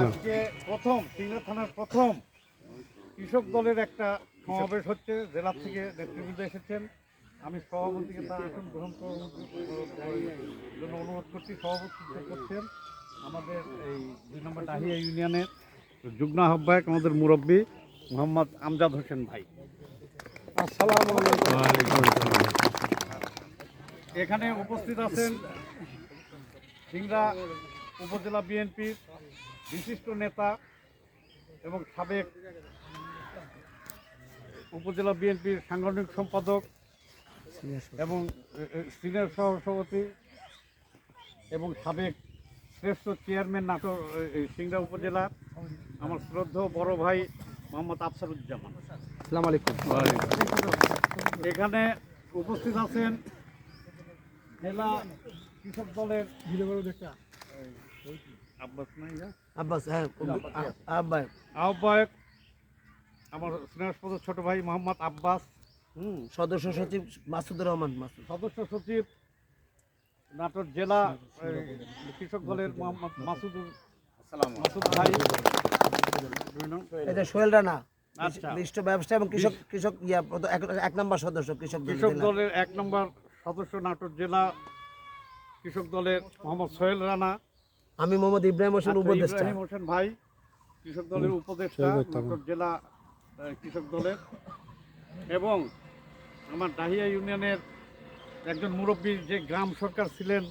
আজকে প্রথম সিংড়া থানার প্রথম কৃষক দলের একটা সমাবেশ হচ্ছে, জেলা থেকে নেতৃবৃন্দ এসেছেন। আমি সভাপতিকে তার আসন গ্রহণ করার জন্য অনুরোধ করছি। সভাপতিত্ব করছেন আমাদের এই 2 নম্বর ডাহিয়া ইউনিয়নের যুগ্ম আহ্বায়ক আমাদের মুরব্বী মোহাম্মদ আমজাদ হোসেন ভাই। আসসালামু আলাইকুম। এখানে উপস্থিত আছেন সিংড়া উপজেলা বিএনপির বিশিষ্ট নেতা এবং সাবেক উপজেলা বিএনপির সাংগঠনিক সম্পাদক এবং সিনিয়র সহসভাপতি এবং সাবেক শ্রেষ্ঠ চেয়ারম্যান নাটোর সিংড়া উপজেলা আমার শ্রদ্ধেয় বড় ভাই মোহাম্মদ আফসারুজ্জামান। আসসালামু আলাইকুম। এখানে উপস্থিত আছেন জেলা কৃষক দলের আহ্বায়ক আমার স্নেহস্পদ ছোট ভাই মোহাম্মদ আব্বাস, সদস্য সচিব মাসুদুর রহমান, সদস্য সচিব নাটোর জেলা কৃষক দলের মোহাম্মদ মাসুদ ভাই, সোহেল রানা বিশিষ্ট ব্যবসায়ী এবং কৃষক 1 নম্বর সদস্য কৃষক দলের 1 নম্বর সদস্য নাটোর জেলা কৃষক দলের মোহাম্মদ সোহেল রানা। আমি মোহাম্মদ ইব্রাহিম হোসেন উপদেষ্টা। ইব্রাহিম হোসেন ভাই কৃষক দলের উপদেষ্টা নাটোর জেলা কৃষক দলের, এবং আমার ডাহিয়া ইউনিয়নের একজন মুরব্বী যে গ্রাম সরকার ছিলেন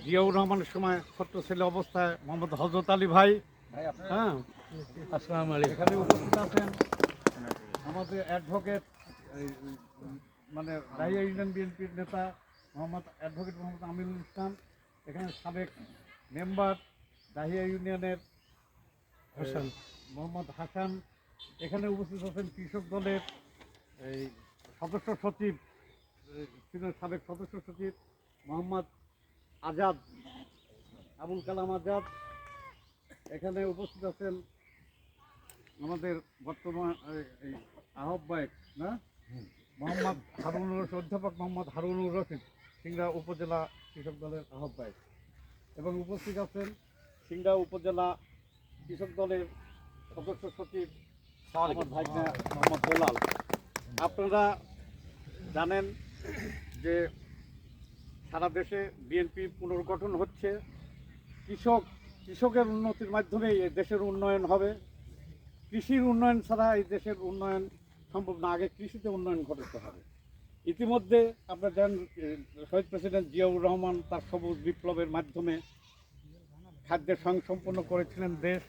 জিয়াউর রহমানের সময় ছোট্ট ছেলে অবস্থায় মোহাম্মদ হযরত আলী ভাই। হ্যাঁ, আসসালামু আলাইকুম। এখানে উপস্থিত আছেন আমাদের অ্যাডভোকেট মানে ডাহিয়া ইউনিয়ন বিএনপির নেতা অ্যাডভোকেট মোহাম্মদ আমিনুল ইসলাম। এখানে সাবেক মেম্বার ডাহিয়া ইউনিয়নের মোহাম্মদ হাসান। এখানে উপস্থিত আছেন কৃষক দলের এই সদস্য সচিব, সাবেক সদস্য সচিব মোহাম্মদ আজাদ, আবুল কালাম আজাদ। এখানে উপস্থিত আছেন আমাদের বর্তমান এই আহ্বায়ক মোহাম্মদ হারুনুর রশিদ, অধ্যাপক মোহাম্মদ হারুনুর রশিদ, সিংড়া উপজেলা কৃষক দলের আহ্বায়ক। এবং উপস্থিত আছেন সিংড়া উপজেলা কৃষক দলের সদস্য সচিব আমার ভাইনা মোহাম্মদ বেলাল। আপনারা জানেন যে সারা দেশে বিএনপি পুনর্গঠন হচ্ছে। কৃষকের উন্নতির মাধ্যমেই এই দেশের উন্নয়ন হবে। কৃষির উন্নয়ন ছাড়া এই দেশের উন্নয়ন সম্ভব না। আগে কৃষিতে উন্নয়ন ঘটাতে হবে। ইতিমধ্যে আপনারা জানেন শহীদ প্রেসিডেন্ট জিয়াউর রহমান তার সবুজ বিপ্লবের মাধ্যমে খাদ্যের স্বয়ংসম্পন্ন করেছিলেন দেশ।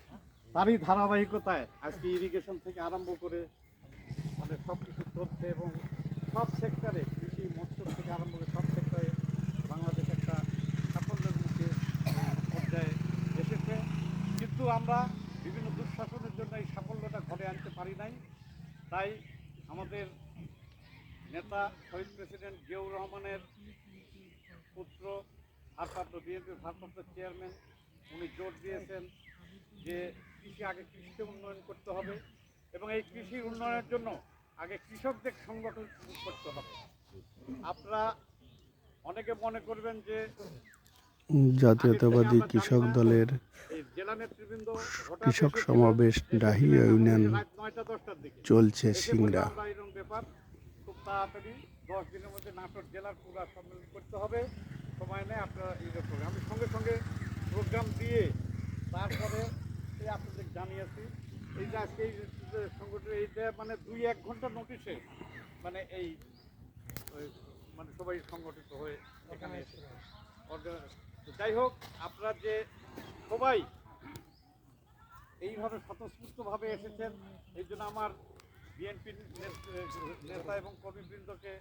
তারই ধারাবাহিকতায় আজকে ইরিগেশন থেকে আরম্ভ করে আমাদের সব কিছু চলছে এবং সব সেক্টরে, কৃষি মৎস্য থেকে আরম্ভ করে সব সেক্টরে বাংলাদেশ একটা সাফল্যের মুখে পর্যায়ে এসেছে। কিন্তু আমরা বিভিন্ন দুঃশাসনের জন্য এই সাফল্যটা ঘরে আনতে পারি নাই। তাই আমাদের নেতা শহীদ প্রেসিডেন্ট জিয়াউর রহমানের পুত্র ভারপ্রাপ্ত বিএনপির ভারপ্রাপ্ত চেয়ারম্যান উনি জোর দিয়েছেন যে কৃষিতে উন্নয়ন করতে হবে এবং এই কৃষির উন্নয়নের জন্য আগে কৃষকদের সংগঠন করতে হবে। আপনারা অনেকে মনে করবেন যে জাতীয়তাবাদী কৃষক দলের কৃষক সমাবেশ ডাহিয়া ইউনিয়ন চলছে সিংড়া। খুব তাড়াতাড়ি 10 দিনের মধ্যে নাটোর জেলার পুরা সম্মেলন করতে হবে, সময় নেই। আপনারা ইয়ে করবেন, আমি সঙ্গে সঙ্গে প্রোগ্রাম দিয়ে তারপরে আপনাদের জানিয়েছি। এই যে আজকে এই সংগঠন এইটা মানে 2-1 ঘন্টা নোটিশে মানে এই মানে সবাই সংগঠিত হয়ে এখানে এসেছে। যাই হোক, আপনারা যে সবাই এইভাবে স্বতঃস্ফূর্তভাবে এসেছেন, এই জন্য আমার বিএনপির নেতা এবং কর্মীবৃন্দকে,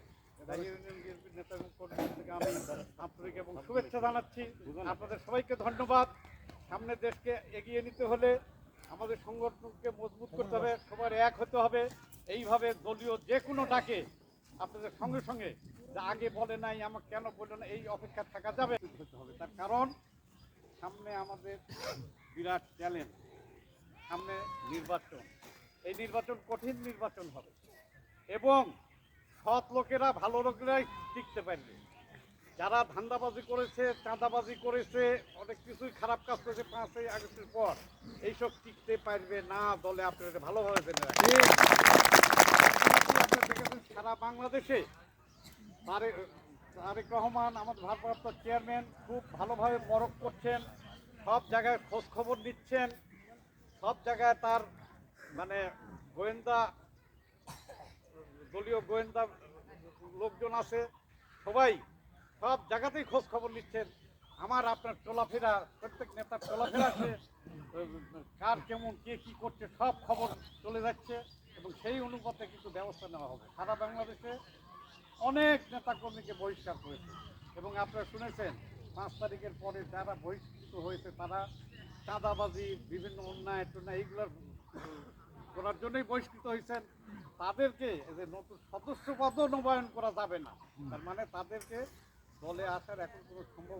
ইউনিয়ন বিএনপির নেতা এবং কর্মীবৃন্দকে আমি আন্তরিক এবং শুভেচ্ছা জানাচ্ছি। আপনাদের সবাইকে ধন্যবাদ। সামনে দেশকে এগিয়ে নিতে হলে আমাদের সংগঠনকে মজবুত করতে হবে, সবার এক হতে হবে। এইভাবে দলীয় যে কোনো ডাকে আপনাদের সঙ্গে সঙ্গে যা আগে বলে নাই আমাকে কেন বললো না, এই অপেক্ষা থাকা যাবে হবে। তার কারণ সামনে আমাদের বিরাট চ্যালেঞ্জ, সামনে নির্বাচন। এই নির্বাচন কঠিন নির্বাচন হবে এবং সৎ লোকেরা ভালো লোকেরাই টিকতে পারবে। যারা ধান্দাবাজি করেছে, চাঁদাবাজি করেছে, অনেক কিছুই খারাপ কাজ করেছে 5ই আগস্টের পর, এইসব টিকতে পারবে না। দলে আপনারা এটা ভালোভাবে জেনে রাখেন। আপনারা দেখেছেন সারা বাংলাদেশে তারেক রহমান আমাদের ভারপ্রাপ্ত চেয়ারম্যান খুব ভালোভাবে পরখ করছেন, সব জায়গায় খোঁজ খবর নিচ্ছেন, সব জায়গায় তার মানে গোয়েন্দা, দলীয় গোয়েন্দা লোকজন আছে, সবাই সব জায়গাতেই খোঁজ খবর নিচ্ছেন। আমার আপনার চলাফেরা, প্রত্যেক নেতার চলাফেরাতে কার কেমন কে কী করছে সব খবর চলে যাচ্ছে, এবং সেই অনুপাতে কিন্তু ব্যবস্থা নেওয়া হবে। সারা বাংলাদেশে অনেক নেতাকর্মীকে বহিষ্কার করেছে, এবং আপনারা শুনেছেন 5 তারিখের পরে যারা বহিষ্কৃত হয়েছে তারা চাঁদাবাজি, বিভিন্ন অন্যায় টন্যায় এইগুলোর করার জন্যই বহিষ্কৃত হয়েছেন। তাদেরকে এই যে নতুন সদস্য পদও নবায়ন করা যাবে না, তার মানে তাদেরকে দলে আসার এখন কোনো সম্ভব